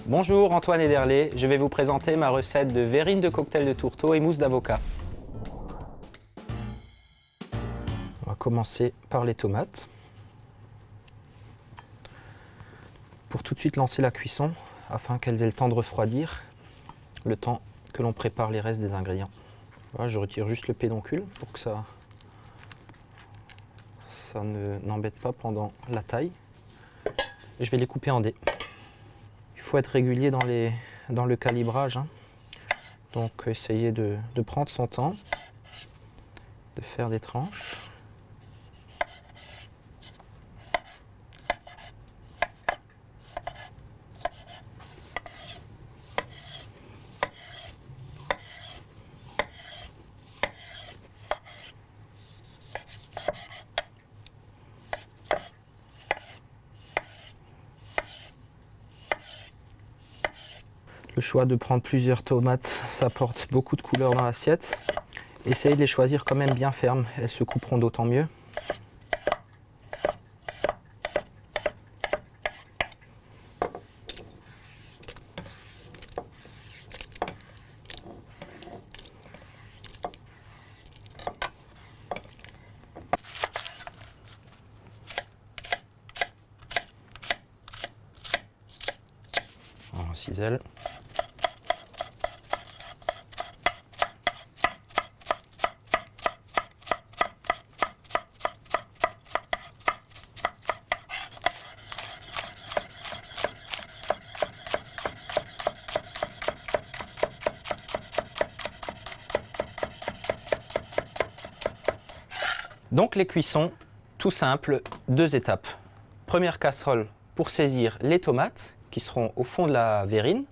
Bonjour, Antoine Ederlé. Je vais vous présenter ma recette de verrine de cocktail de tourteau et mousse d'avocat. On va commencer par les tomates. Pour tout de suite lancer la cuisson, afin qu'elles aient le temps de refroidir, le temps que l'on prépare les restes des ingrédients. Voilà, je retire juste le pédoncule pour que ça n'embête pas pendant la taille. Et je vais les couper en dés. Il faut être régulier dans le calibrage, hein. Donc essayez de prendre son temps, de faire des tranches. Le choix de prendre plusieurs tomates, ça apporte beaucoup de couleurs dans l'assiette. Essayez de les choisir quand même bien fermes, elles se couperont d'autant mieux. On cisèle. Donc les cuissons, tout simple, 2 étapes. Première casserole pour saisir les tomates qui seront au fond de la verrine.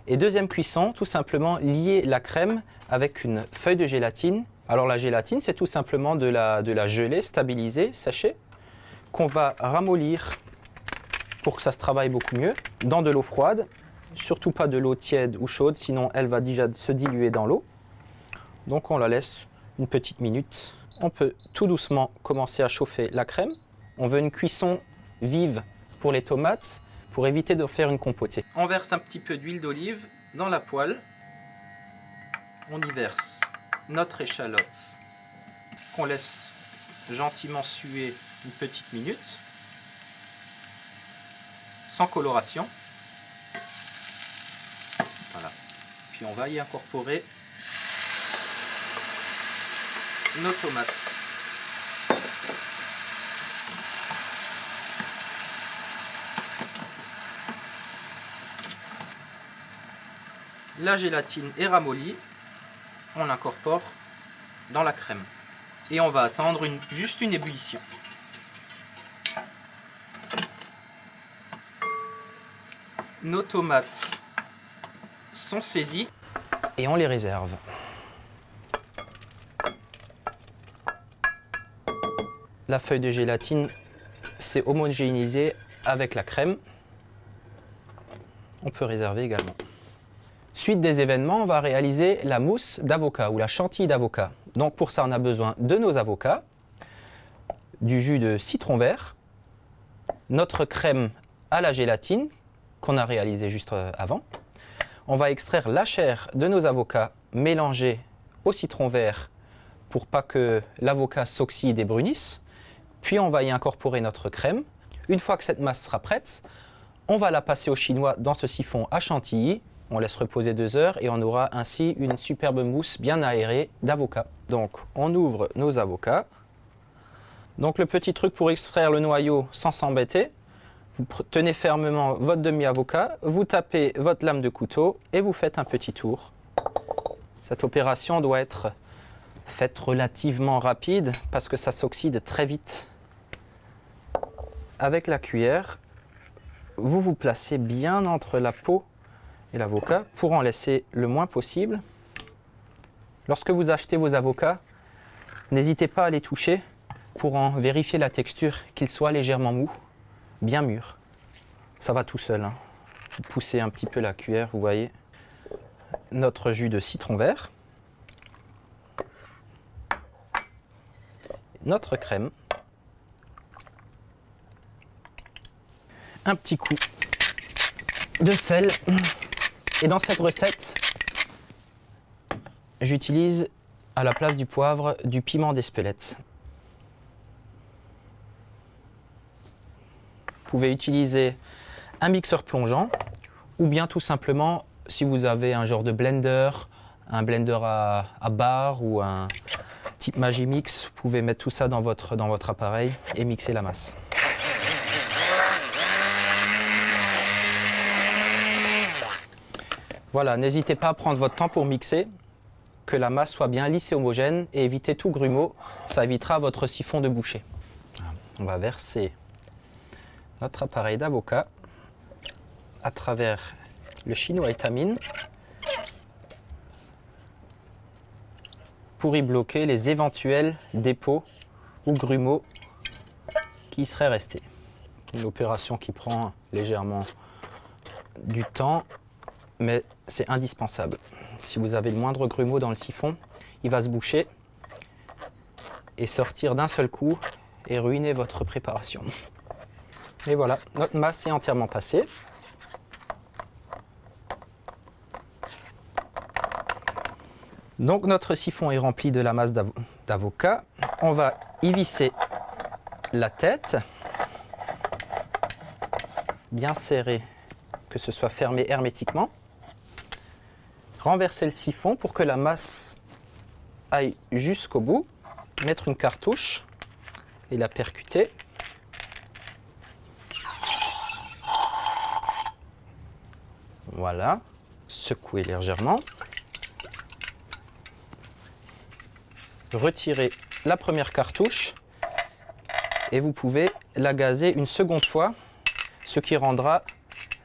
Et deuxième cuisson, tout simplement lier la crème avec une feuille de gélatine. Alors la gélatine, c'est tout simplement de la gelée stabilisée, sachée, qu'on va ramollir pour que ça se travaille beaucoup mieux dans de l'eau froide. Surtout pas de l'eau tiède ou chaude, sinon elle va déjà se diluer dans l'eau. Donc on la laisse une petite minute. On peut tout doucement commencer à chauffer la crème. On veut une cuisson vive pour les tomates pour éviter de faire une compotée. On verse un petit peu d'huile d'olive dans la poêle. On y verse notre échalote qu'on laisse gentiment suer une petite minute sans coloration. Voilà. Puis on va y incorporer nos tomates. La gélatine est ramollie, on l'incorpore dans la crème et on va attendre juste une ébullition. Nos tomates sont saisies et on les réserve. La feuille de gélatine s'est homogénéisée avec la crème. On peut réserver également. Suite des événements, on va réaliser la mousse d'avocat ou la chantilly d'avocat. Donc pour ça, on a besoin de nos avocats, du jus de citron vert, notre crème à la gélatine qu'on a réalisée juste avant. On va extraire la chair de nos avocats mélangée au citron vert pour pas que l'avocat s'oxyde et brunisse. Puis on va y incorporer notre crème. Une fois que cette masse sera prête, on va la passer au chinois dans ce siphon à chantilly. On laisse reposer 2 heures et on aura ainsi une superbe mousse bien aérée d'avocat. Donc on ouvre nos avocats. Donc le petit truc pour extraire le noyau sans s'embêter, vous tenez fermement votre demi-avocat, vous tapez votre lame de couteau et vous faites un petit tour. Cette opération doit être faite relativement rapide parce que ça s'oxyde très vite. Avec la cuillère, vous vous placez bien entre la peau et l'avocat pour en laisser le moins possible. Lorsque vous achetez vos avocats, n'hésitez pas à les toucher pour en vérifier la texture, qu'ils soient légèrement mous, bien mûrs. Ça va tout seul, hein. Vous poussez un petit peu la cuillère, vous voyez. Notre jus de citron vert. Notre crème. Un petit coup de sel. Et dans cette recette, j'utilise à la place du poivre du piment d'Espelette. Vous pouvez utiliser un mixeur plongeant ou bien tout simplement, si vous avez un genre de blender, un blender à barre ou un type Magimix, vous pouvez mettre tout ça dans votre appareil et mixer la masse. Voilà, n'hésitez pas à prendre votre temps pour mixer, que la masse soit bien lisse et homogène et évitez tout grumeau, ça évitera votre siphon de boucher. On va verser notre appareil d'avocat à travers le chinois étamine pour y bloquer les éventuels dépôts ou grumeaux qui seraient restés. Une opération qui prend légèrement du temps, mais c'est indispensable. Si vous avez le moindre grumeau dans le siphon, il va se boucher et sortir d'un seul coup et ruiner votre préparation. Et voilà, notre masse est entièrement passée. Donc notre siphon est rempli de la masse d'avocat. On va y visser la tête, bien serré, que ce soit fermé hermétiquement. Renverser le siphon pour que la masse aille jusqu'au bout. Mettre une cartouche et la percuter. Voilà, secouer légèrement. Retirez la première cartouche et vous pouvez la gazer une seconde fois, ce qui rendra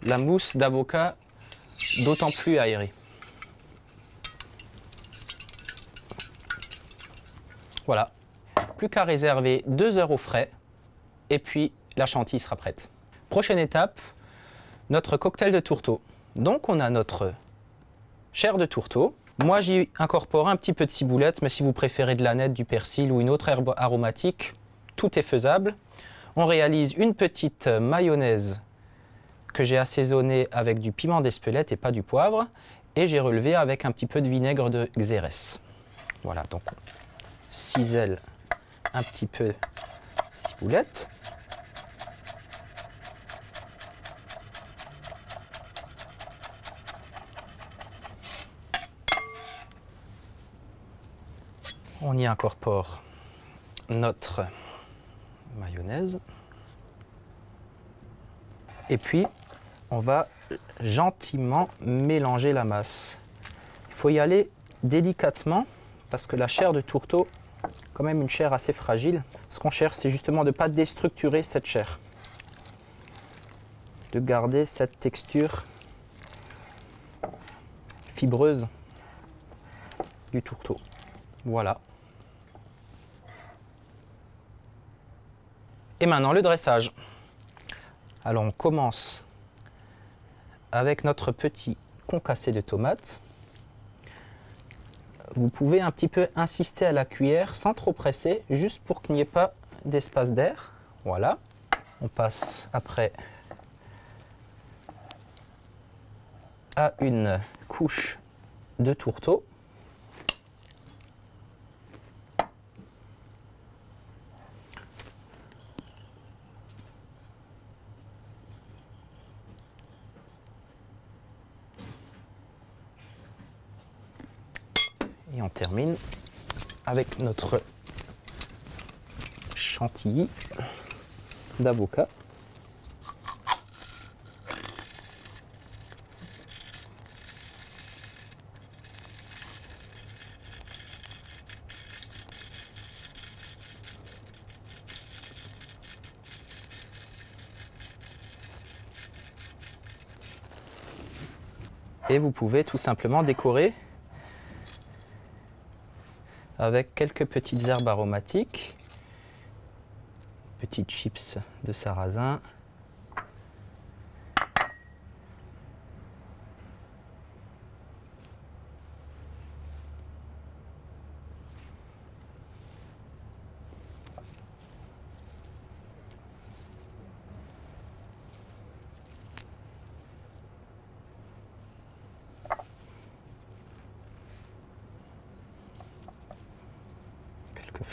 la mousse d'avocat d'autant plus aérée. Voilà, plus qu'à réserver 2 heures au frais et puis la chantilly sera prête. Prochaine étape, notre cocktail de tourteau. Donc on a notre chair de tourteau. Moi j'y incorpore un petit peu de ciboulette, mais si vous préférez de l'aneth, du persil ou une autre herbe aromatique, tout est faisable. On réalise une petite mayonnaise que j'ai assaisonnée avec du piment d'Espelette et pas du poivre, et j'ai relevé avec un petit peu de vinaigre de Xérès. Voilà, donc on cisèle un petit peu de ciboulette. On y incorpore notre mayonnaise. Et puis, on va gentiment mélanger la masse. Il faut y aller délicatement parce que la chair de tourteau, quand même une chair assez fragile. Ce qu'on cherche, c'est justement de ne pas déstructurer cette chair. De garder cette texture fibreuse du tourteau. Voilà. Et maintenant le dressage. Alors on commence avec notre petit concassé de tomates. Vous pouvez un petit peu insister à la cuillère sans trop presser, juste pour qu'il n'y ait pas d'espace d'air. Voilà. On passe après à une couche de tourteau. Et on termine avec notre chantilly d'avocat. Et vous pouvez tout simplement décorer avec quelques petites herbes aromatiques, petites chips de sarrasin,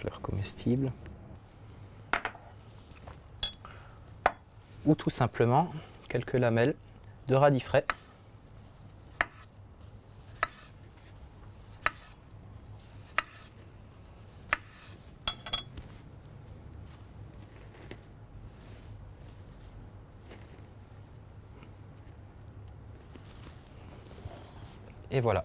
fleurs comestibles. Ou tout simplement quelques lamelles de radis frais. Et voilà.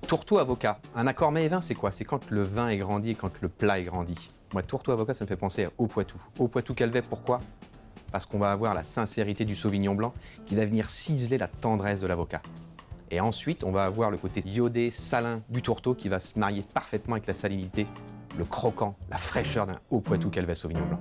Tourteau avocat. Un accord mets et vin, c'est quoi? C'est quand le vin est grandi et quand le plat est grandi. Moi, tourteau avocat, ça me fait penser au Poitou. Au Poitou-Calvet, pourquoi? Parce qu'on va avoir la sincérité du Sauvignon blanc qui va venir ciseler la tendresse de l'avocat. Et ensuite, on va avoir le côté iodé, salin du tourteau qui va se marier parfaitement avec la salinité, le croquant, la fraîcheur d'un Haut Poitou-Calvet Sauvignon blanc.